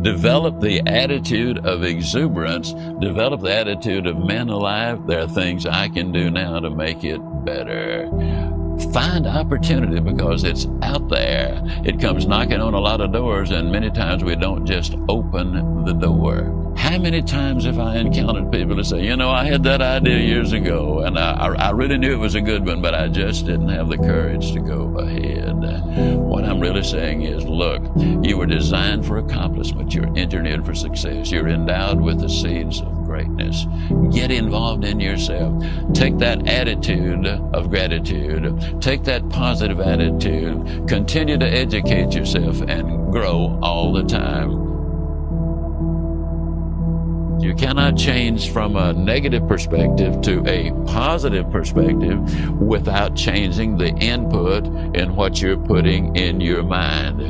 Develop the attitude of exuberance. Develop the attitude of, man alive, there are things I can do now to make it better. Find opportunity because it's out there. It comes knocking on a lot of doors, and many times we don't just open the door. How many times have I encountered people that say, I had that idea years ago, and I really knew it was a good one, but I just didn't have the courage to go ahead. What I'm really saying is, look, you were designed for accomplishment. You're engineered for success. You're endowed with the seeds of greatness. Get involved in yourself. Take that attitude of gratitude. Take that positive attitude. Continue to educate yourself and grow all the time. You cannot change from a negative perspective to a positive perspective without changing the input in what you're putting in your mind.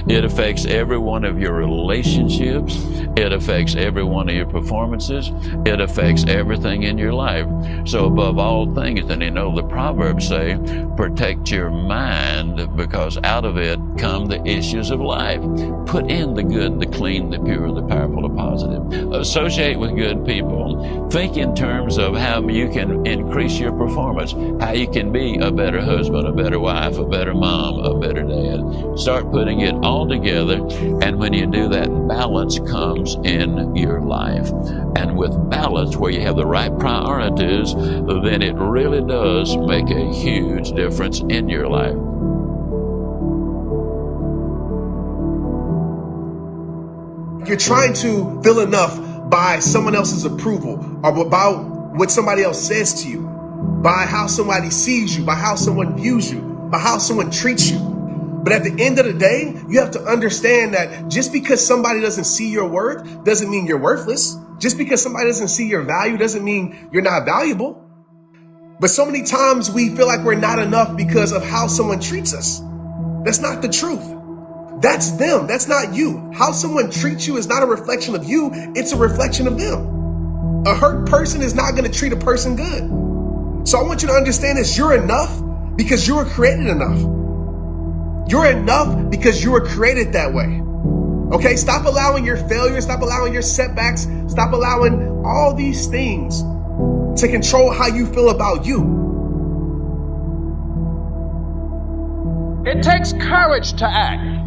It affects every one of your relationships. It affects every one of your performances. It affects everything in your life. So above all things, and the Proverbs say, protect your mind, because out of it come the issues of life. Put in the good, the clean, the pure, the powerful, the positive. Associate with good people. Think in terms of how you can increase your performance, how you can be a better husband, a better wife, a better mom, a better dad. Start putting it all together, and when you do that, balance comes in your life. And with balance, where you have the right priorities, then it really does make a huge difference in your life. You're trying to feel enough by someone else's approval, or by what somebody else says to you, by how somebody sees you, by how someone views you, by how someone treats you. But at the end of the day, you have to understand that just because somebody doesn't see your worth doesn't mean you're worthless. Just because somebody doesn't see your value doesn't mean you're not valuable. But so many times we feel like we're not enough because of how someone treats us. That's not the truth. That's them. That's not you. How someone treats you is not a reflection of you. It's a reflection of them. A hurt person is not going to treat a person good. So I want you to understand this. You're enough because you were created enough. You're enough because you were created that way. Okay? Stop allowing your failures. Stop allowing your setbacks. Stop allowing all these things to control how you feel about you. It takes courage to act.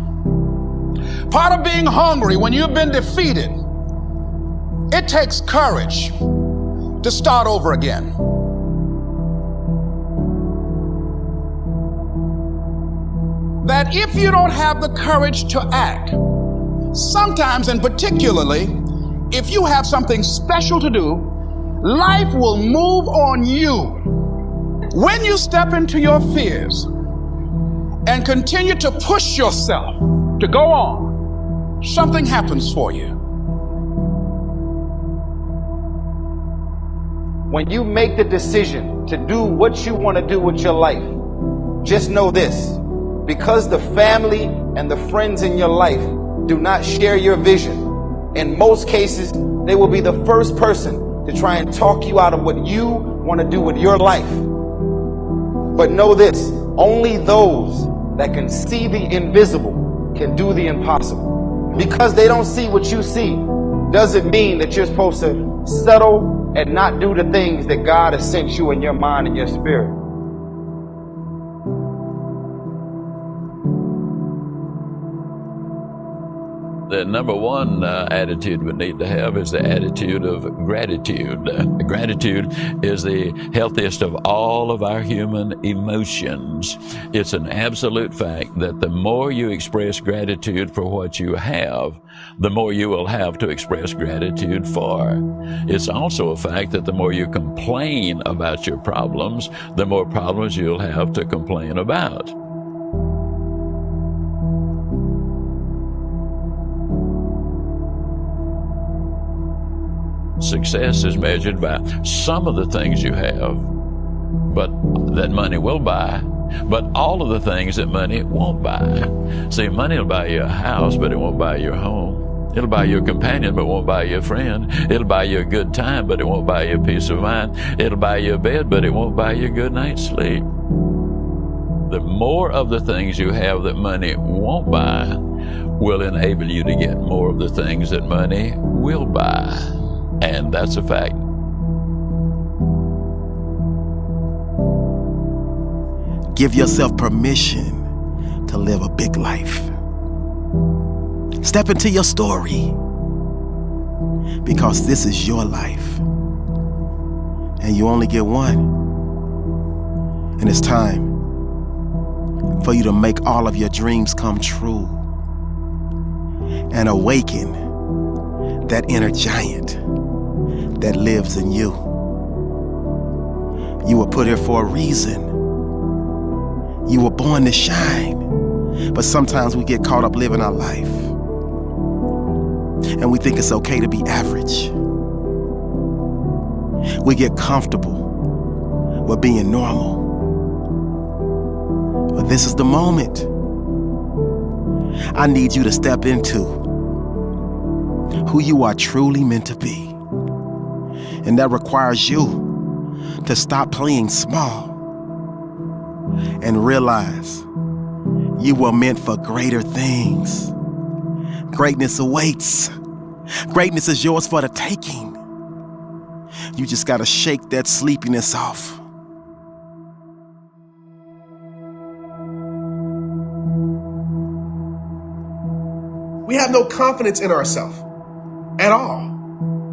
Part of being hungry when you've been defeated, it takes courage to start over again. That if you don't have the courage to act, sometimes and particularly if you have something special to do, life will move on you. When you step into your fears and continue to push yourself to go on, something happens for you. When you make the decision to do what you want to do with your life, just know this: because the family and the friends in your life do not share your vision, in most cases, they will be the first person to try and talk you out of what you want to do with your life. But know this: only those that can see the invisible can do the impossible. Because they don't see what you see doesn't mean that you're supposed to settle and not do the things that God has sent you in your mind and your spirit. The number one attitude we need to have is the attitude of gratitude. Gratitude is the healthiest of all of our human emotions. It's an absolute fact that the more you express gratitude for what you have, the more you will have to express gratitude for. It's also a fact that the more you complain about your problems, the more problems you'll have to complain about. Success is measured by some of the things you have, but that money will buy, but all of the things that money won't buy. See, money will buy you a house, but it won't buy your home. It'll buy you a companion, but won't buy you a friend. It'll buy you a good time, but it won't buy you a peace of mind. It'll buy you a bed, but it won't buy you a good night's sleep. The more of the things you have that money won't buy will enable you to get more of the things that money will buy. And that's a fact. Give yourself permission to live a big life. Step into your story, because this is your life and you only get one. And it's time for you to make all of your dreams come true and awaken that inner giant that lives in you. You were put here for a reason. You were born to shine, but sometimes we get caught up living our life and we think it's okay to be average. We get comfortable with being normal. But this is the moment. I need you to step into who you are truly meant to be. And that requires you to stop playing small and realize you were meant for greater things. Greatness awaits. Greatness is yours for the taking. You just gotta shake that sleepiness off. We have no confidence in ourselves at all.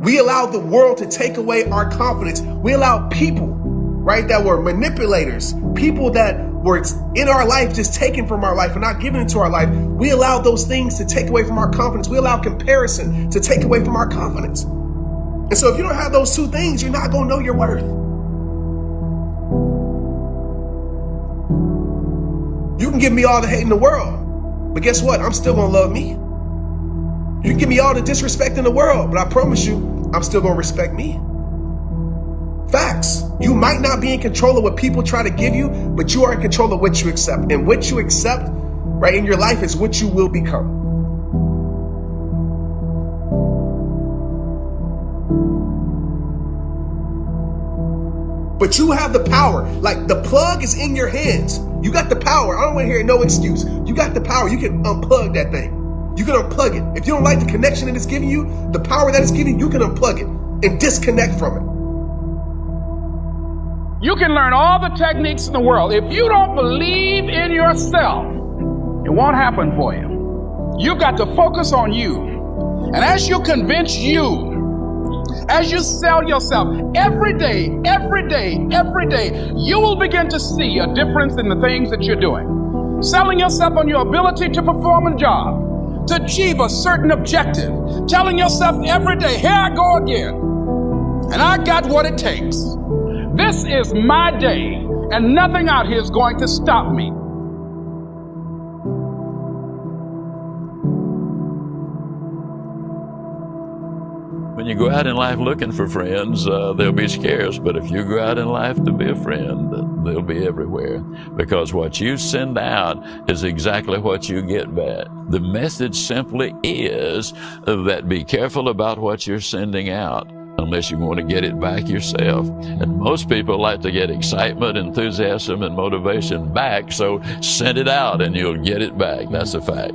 We allowed the world to take away our confidence. We allowed people, right, that were manipulators, people that were in our life just taken from our life and not given into our life. We allowed those things to take away from our confidence. We allowed comparison to take away from our confidence. And so if you don't have those two things, you're not going to know your worth. You can give me all the hate in the world, but guess what? I'm still going to love me. You can give me all the disrespect in the world, but I promise you, I'm still going to respect me. Facts. You might not be in control of what people try to give you, but you are in control of what you accept. And what you accept, right, in your life is what you will become. But you have the power. Like, the plug is in your hands. You got the power. I don't want to hear no excuse. You got the power. You can unplug that thing. You can unplug it. If you don't like the connection that it's giving you, the power that it's giving you, can unplug it and disconnect from it. You can learn all the techniques in the world. If you don't believe in yourself, it won't happen for you. You've got to focus on you. And as you convince you, as you sell yourself every day, you will begin to see a difference in the things that you're doing. Selling yourself on your ability to perform a job, to achieve a certain objective. Telling yourself every day, here I go again. And I got what it takes. This is my day, and nothing out here is going to stop me. When you go out in life looking for friends, they'll be scarce. But if you go out in life to be a friend, they'll be everywhere. Because what you send out is exactly what you get back. The message simply is that be careful about what you're sending out, unless you want to get it back yourself. And most people like to get excitement, enthusiasm, and motivation back, so send it out and you'll get it back. That's a fact.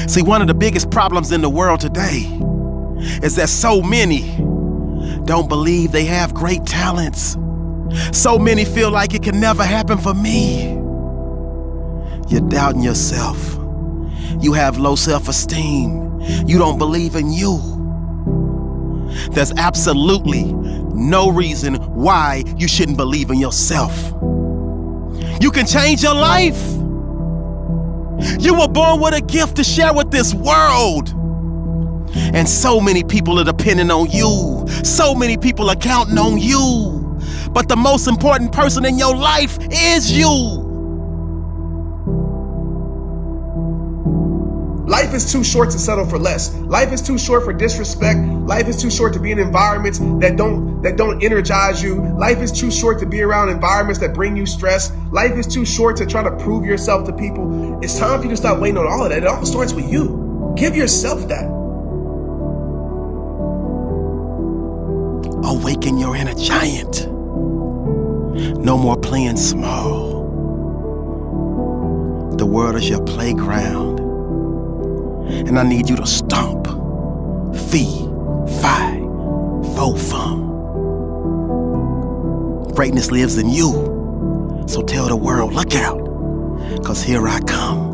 See, one of the biggest problems in the world today is that so many don't believe they have great talents. So many feel like it can never happen for me. You're doubting yourself. You have low self-esteem. You don't believe in you. There's absolutely no reason why you shouldn't believe in yourself. You can change your life. You were born with a gift to share with this world. And so many people are depending on you. So many people are counting on you. But the most important person in your life is you. Life is too short to settle for less. Life is too short for disrespect. Life is too short to be in environments that don't energize you. Life is too short to be around environments that bring you stress. Life is too short to try to prove yourself to people. It's time for you to stop waiting on all of that. It all starts with you. Give yourself that. Awaken your inner giant. No more playing small. The world is your playground. And I need you to stomp, fee, fi, fo, fum. Greatness lives in you. So tell the world, look out, 'cause here I come.